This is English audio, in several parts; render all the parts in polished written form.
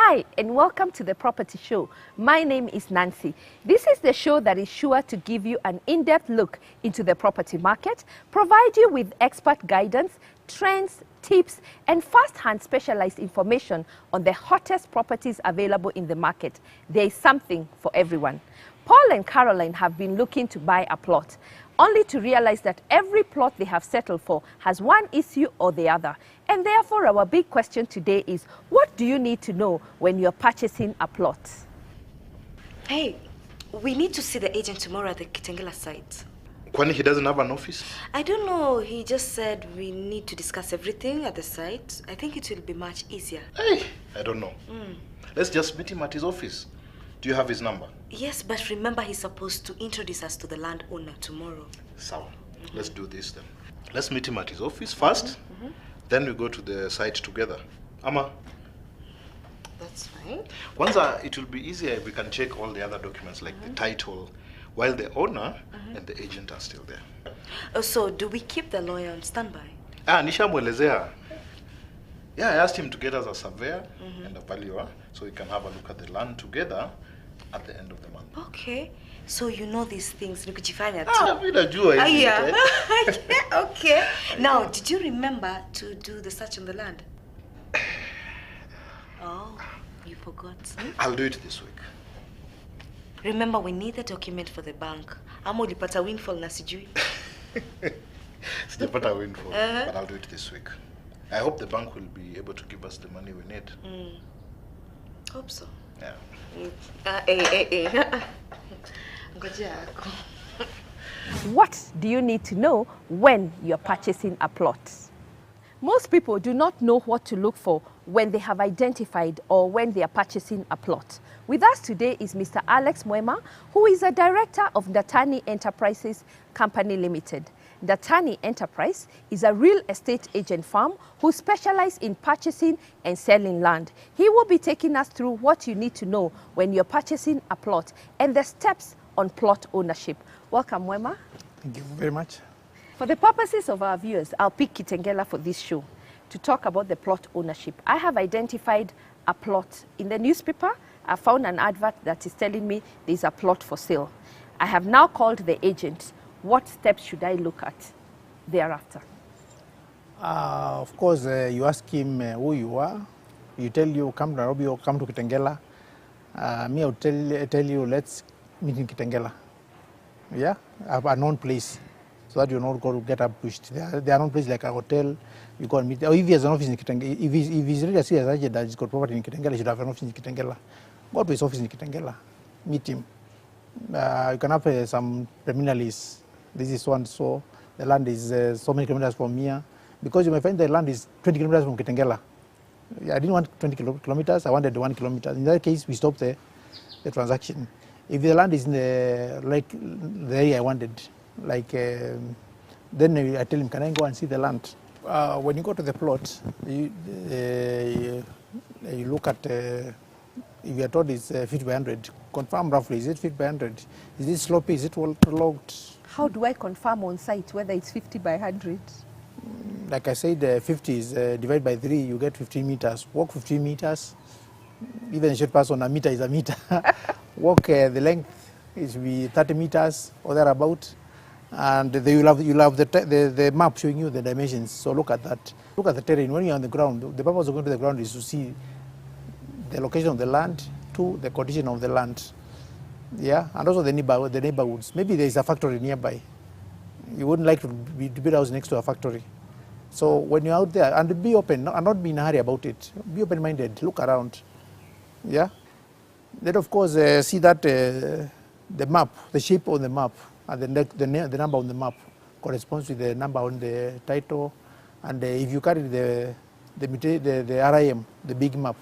Hi, and welcome to the Property Show. My name is Nancy. This is the show that is sure to give you an in-depth look into the property market, provide you with expert guidance, trends, tips, and first-hand specialized information on the hottest properties available in the market. There is something for everyone. Paul and Caroline have been looking to buy a plot, only to realize that every plot they have settled for has one issue or the other. And therefore, our big question today is, what do you need to know when you're purchasing a plot? Hey, we need to see the agent tomorrow at the Kitengela site. Kwani he doesn't have an office? I don't know. He just said we need to discuss everything at the site. I think it will be much easier. Hey, I don't know. Let's just meet him at his office. Do you have his number? Yes, but remember he's supposed to introduce us to the landowner tomorrow. So, let's do this then. Let's meet him at his office first. Then we go to the site together. Ama? That's fine. Once it will be easier if we can check all the other documents like the title, while the owner and the agent are still there. So, do we keep the lawyer on standby? Nishamwelezea. Yeah, I asked him to get us a surveyor and a valuer so we can have a look at the land together at the end of the month. Okay. So you know these things. Nikujifanya Yeah. Okay. Now, did you remember to do the search on the land? Oh, you forgot. I'll do it this week. Remember, we need the document for the bank. Ama ulipata windfall na sijui. Sijapata windfall, but I'll do it this week. I hope the bank will be able to give us the money we need. Hope so. Yeah. What do you need to know when you're purchasing a plot? Most people do not know what to look for when they have identified or when they are purchasing a plot. With us today is Mr. Alex Mwema, who is a director of Ndatani Enterprises Company Limited. Ndatani Enterprise is a real estate agent firm who specializes in purchasing and selling land. He will be taking us through what you need to know when you're purchasing a plot and the steps on plot ownership. Welcome, Mwema. Thank you very much. For the purposes of our viewers, I'll pick Kitengela for this show to talk about the plot ownership. I have identified a plot in the newspaper. I found an advert that is telling me there's a plot for sale. I have now called the agent. What steps should I look at thereafter? Of course, you ask him who you are. You tell you come to Nairobi or come to Kitengela. Me, I'll tell you let's meet in Kitengela. Yeah, a known place, so that you're not going to get ambushed. There are known places like a hotel. You go and meet. Or if he has an office in Kitengela, if he's really a serious agent that he's got property in Kitengela, he should have an office in Kitengela. Go to his office in Kitengela, meet him. You can have some preliminaries. This is one, so the land is so many kilometers from here. Because you may find the land is 20 kilometers from Kitengela. I didn't want 20 kilometers, I wanted 1 kilometer. In that case, we stopped the transaction. If the land is in the area I wanted, then I tell him, can I go and see the land? When you go to the plot, you look at, if you are told it's 50 by 100, confirm roughly, is it 50 by 100? Is it slopey, is it waterlogged? How do I confirm on site whether it's 50 by 100? Like I said, 50 is divided by 3, you get 15 meters. Walk 15 meters. Even a short person, a meter is a meter. Walk the length is be 30 meters or thereabout. And you'll have the map showing you the dimensions. So look at that. Look at the terrain. When you're on the ground, the purpose of going to the ground is to see the location of the land, to the condition of the land. Yeah, and also the neighborhoods. Maybe there is a factory nearby. You wouldn't like to build a house next to a factory. So when you're out there, and be open, and not be in a hurry about it. Be open-minded, look around. Yeah? Then of course see that the map, the shape on the map, and the number on the map corresponds to the number on the title. And if you carry the RIM, the big map,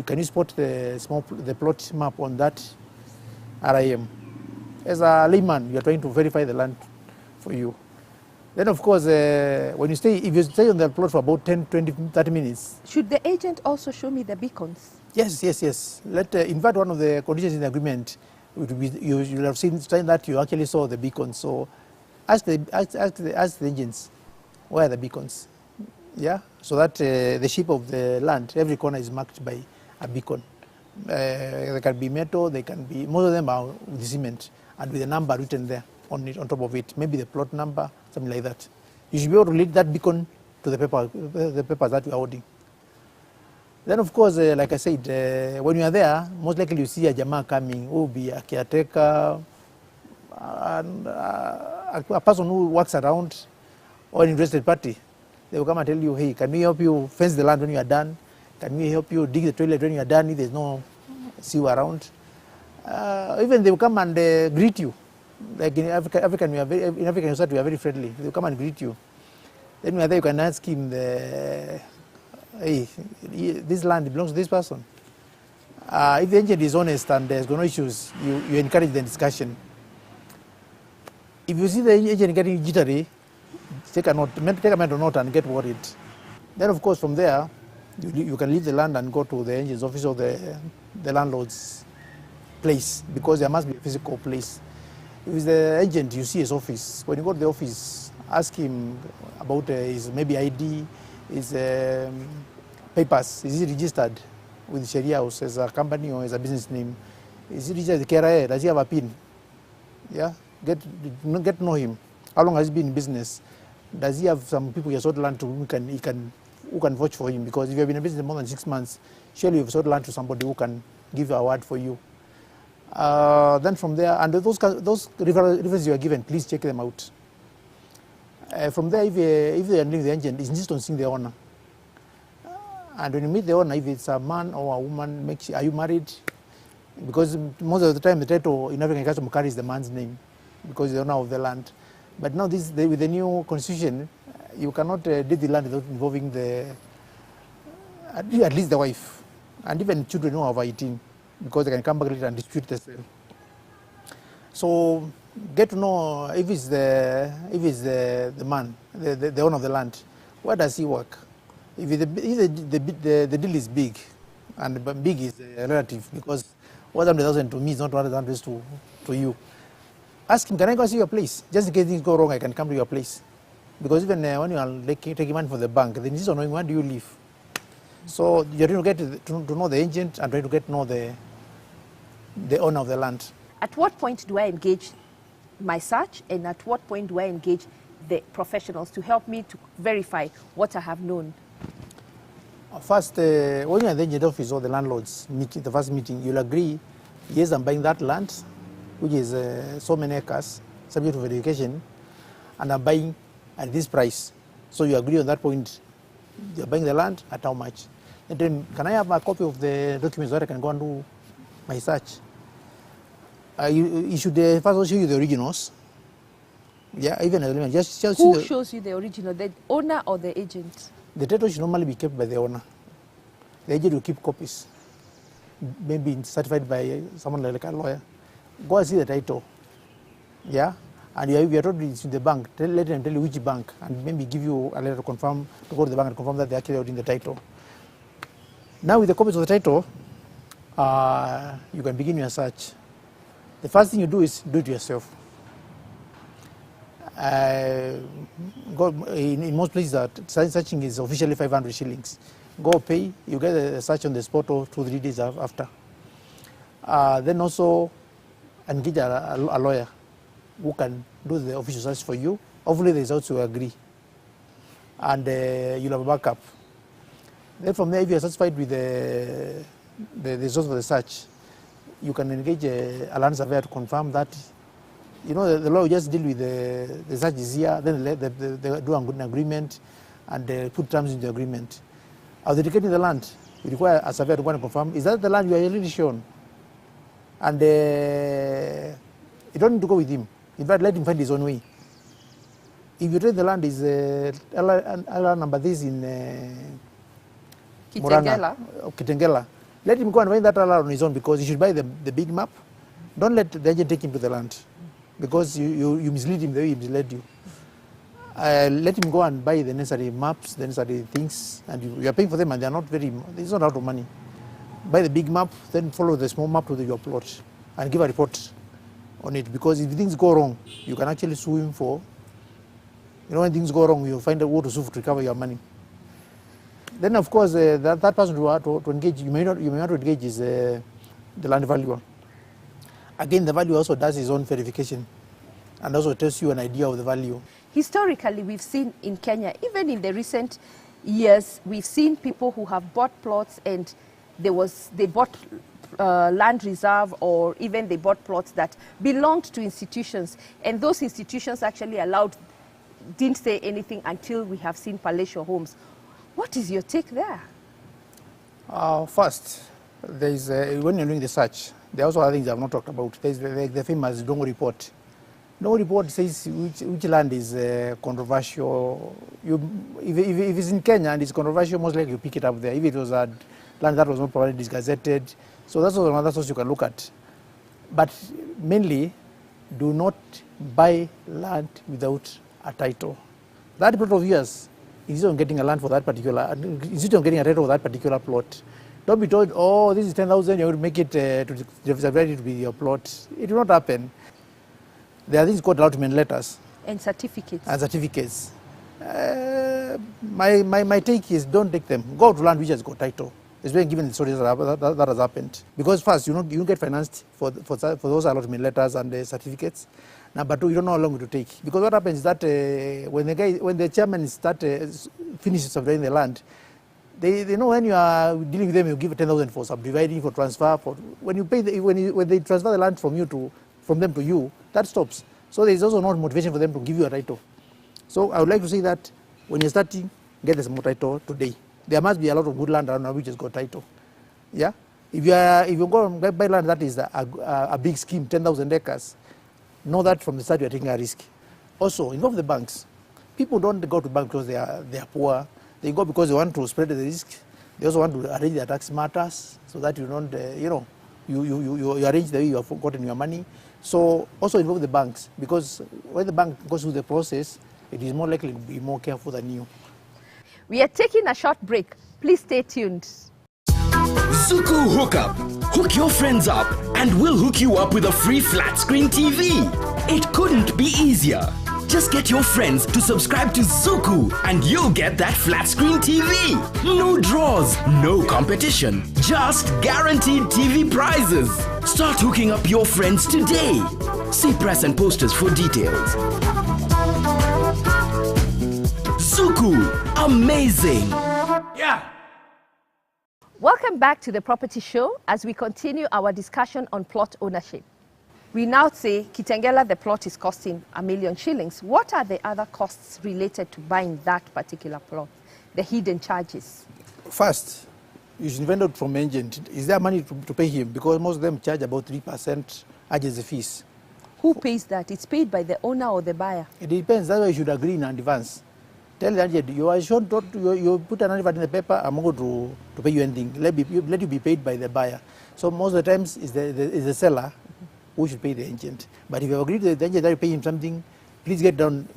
can you spot the plot map on that RIM? As a layman, you are trying to verify the land for you. Then of course, when you stay, if you stay on the plot for about 10, 20, 30 minutes. Should the agent also show me the beacons? Yes. In fact, one of the conditions in the agreement, would be, you'll have seen that you actually saw the beacons. So ask the agents, where are the beacons? Yeah, so that the shape of the land, every corner is marked by a beacon. They can be metal, they can be, most of them are with cement and with a number written there on it, on top of it. Maybe the plot number, something like that. You should be able to link that beacon to the papers that you are holding. Then of course, like I said, when you are there, most likely you see a Jama coming, who will be a caretaker, and, a person who works around, or an interested party. They will come and tell you, hey, can we help you fence the land when you are done? Can we help you dig the toilet when you are done if there's no sewer around? Even they will come and greet you. Like in African society, we are very friendly. They will come and greet you. Then when you are there, you can ask him, hey, this land belongs to this person. If the agent is honest and there's no issues, you encourage the discussion. If you see the agent getting jittery, take a mental note and get worried. Then of course from there, you can leave the land and go to the agent's office or the landlord's place, because there must be a physical place. If it's the agent, you see his office. When you go to the office, ask him about his maybe ID, his papers. Is he registered with Sharia House as a company or as a business name? Is he registered with KRA? Does he have a PIN? Yeah, get to know him. How long has he been in business? Does he have some people he has sold land to who can vouch for him? Because if you have been in business more than 6 months, surely you've sold land to somebody who can give a word for you. Then from there, and those references you are given, please check them out. From there, if they are living the agent, insist on seeing the owner. And when you meet the owner, if it's a man or a woman, make sure, are you married? Because most of the time the title in African custom carries the man's name, because he's the owner of the land. But now with the new constitution, you cannot deed the land without involving at least the wife, and even children who are over 18, because they can come back later and dispute the sale. So get to know if it's the man, the owner of the land, where does he work? If the deal is big, and big is relative, because 100,000 to me is not 100,000 to you. Ask him, can I go see your place? Just in case things go wrong, I can come to your place. Because even when you are taking money from the bank, they insist on knowing where do you live. So you're trying to get to know the agent and trying to get to know the owner of the land. At what point do I engage my search, and at what point do I engage the professionals to help me to verify what I have known? First, when you're at the agent office or the landlord's meeting, the first meeting, you'll agree, yes, I'm buying that land, which is so many acres, subject to verification, and I'm buying at this price. So you agree on that point. You're buying the land at how much? And then, can I have a copy of the documents so that I can go and do my search? You should first of all show you the originals. Yeah, even just who shows you the original, the owner or the agent? The title should normally be kept by the owner. The agent will keep copies, maybe certified by someone like a lawyer. Go and see the title. Yeah, and if you are told it's in the bank, let them tell you which bank, and maybe give you a letter to confirm, to go to the bank and confirm that they actually holding the title. Now with the copies of the title, you can begin your search. The first thing you do is do it yourself. In most places, searching is officially 500 shillings. Go pay, you get a search on the spot or 2-3 days after. Then also engage a lawyer who can do the official search for you. Hopefully the results will agree, and you'll have a backup. Then from there, if you are satisfied with the results of the search, you can engage a land surveyor to confirm that, you know, the law will just deal with the search is here, then they do an agreement and they put terms in the agreement. Authenticating the land, you require a surveyor to go and confirm, is that the land you are already shown? And you don't need to go with him. In fact, let him find his own way. If you trade the land is LR number this in Kitengela. Kitengela, let him go and find that LR on his own, because he should buy the big map. Don't let the agent take him to the land, because you mislead him the way he misled you. Let him go and buy the necessary maps, the necessary things, and you are paying for them, and they are not it's not out of money. Buy the big map, then follow the small map to your plot, and give a report on it, because if things go wrong, you can actually sue him for, when things go wrong, you'll find out what to sue to recover your money. Then of course, that person to engage, you may not to engage is the land valuer. Again, the valuer also does his own verification and also tells you an idea of the value. Historically, we've seen in Kenya, even in the recent years, we've seen people who have bought plots and they bought land reserve, or even they bought plots that belonged to institutions, and those institutions actually didn't say anything until we have seen palatial homes. What is your take there? First, there's when you're doing the search, there are also other things I've not talked about. There's the famous Dongo report. Dongo report says which land is controversial. If it's in Kenya and it's controversial, most likely you pick it up there. If it was a land that was not properly disgazetted, so that's also another source you can look at. But mainly, do not buy land without a title. That plot of yours, insist on getting a land for that particular, insist on getting a title for that particular plot. Don't be told, oh, this is 10,000, you're going to make it to be your plot. It will not happen. There are things called allotment letters. And certificates. And certificates. My take is don't take them. Go to land which has got title. It's been given the stories that has happened. Because first, you get financed for those allotment letters and the certificates. Number two, you don't know how long it will take. Because what happens is that when the chairman finishes subdividing the land, they know when you are dealing with them, you give 10,000 for subdividing, for transfer. When they transfer the land from them to you, that stops. So there is also not motivation for them to give you a title. So I would like to say that when you're starting, get a small title today. There must be a lot of good land around which has got title. Yeah. If you go and buy land that is a big scheme, 10,000 acres, know that from the start you are taking a risk. Also, involve the banks. People don't go to banks because they are poor. They go because they want to spread the risk. They also want to arrange their tax matters so that you don't, you arrange the way you have gotten your money. So also involve the banks, because when the bank goes through the process, it is more likely to be more careful than you. We are taking a short break. Please stay tuned. Zuku Hookup. Hook your friends up and we'll hook you up with a free flat screen TV. It couldn't be easier. Just get your friends to subscribe to Zuku and you'll get that flat screen TV. No draws, no competition, just guaranteed TV prizes. Start hooking up your friends today. See press and posters for details. Zuku, amazing. Yeah. Welcome back to the Property Show as we continue our discussion on plot ownership. We now say, Kitengela, the plot is costing 1 million shillings. What are the other costs related to buying that particular plot? The hidden charges? First, you should find out from agent, is there money to pay him? Because most of them charge about 3% agency fees. Who pays that? It's paid by the owner or the buyer? It depends. That's why you should agree in advance. Tell the agent, you are sure you put an advert in the paper, I'm going to pay you anything. Let you be paid by the buyer. So most of the times, it's the seller who should pay the agent. But if you agree to the agent that you pay him something, please get it down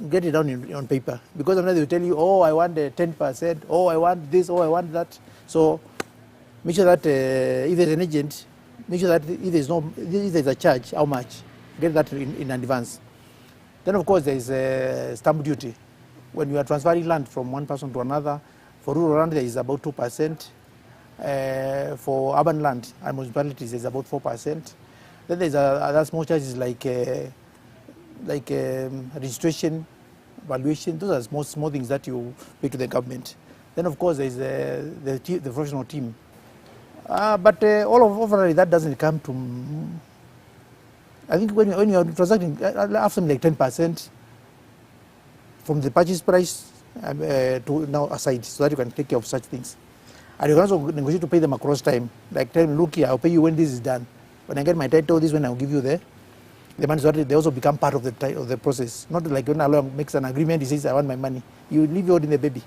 on paper. Because sometimes they will tell you, oh, I want 10%, oh, I want this, oh, I want that. So make sure that if there's an agent, make sure that if there's a charge, how much, get that in advance. Then of course there is stamp duty. When you are transferring land from one person to another, for rural land there is about 2%. For urban land and municipalities, there's about 4%. Then there's other small charges like registration, valuation. Those are small things that you pay to the government. Then of course there's the professional team. But overall that doesn't come to. I think when you're transacting, have something like 10% from the purchase price to now aside, so that you can take care of such things. And you can also negotiate to pay them across time. Like tell them, look here, I'll pay you when this is done. When I get my title, this when I'll give you the money, so that they also become part of the process. Not like when a lawyer makes an agreement, he says, I want my money. You leave your in the baby.